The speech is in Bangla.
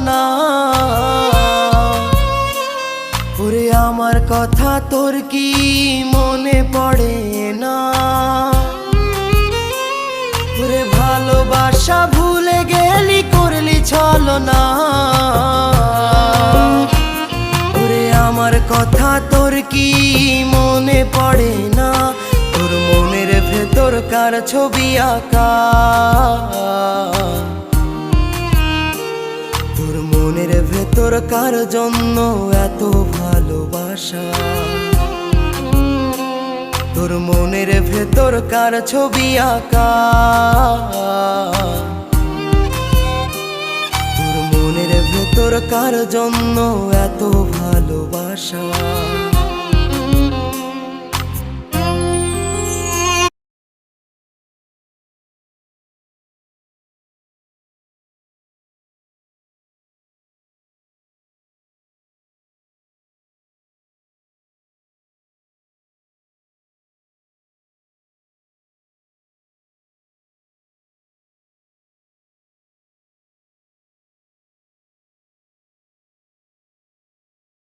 না। ওরে আমার কথা তোর কি মনে পড়ে না? ওরে ভালোবাসা ভুলে গেলি, করলি ছলনা। ওরে আমার কথা তোর কি মনে পড়ে না? তোর মনের ভেতর কার ছবি আঁকা? তোর মনের ভেতর কার জন্য এত ভালোবাসা? তোর মনের ভেতর কার ছবি আঁকা? তোর মনের ভেতর কার জন্য এত ভালোবাসা?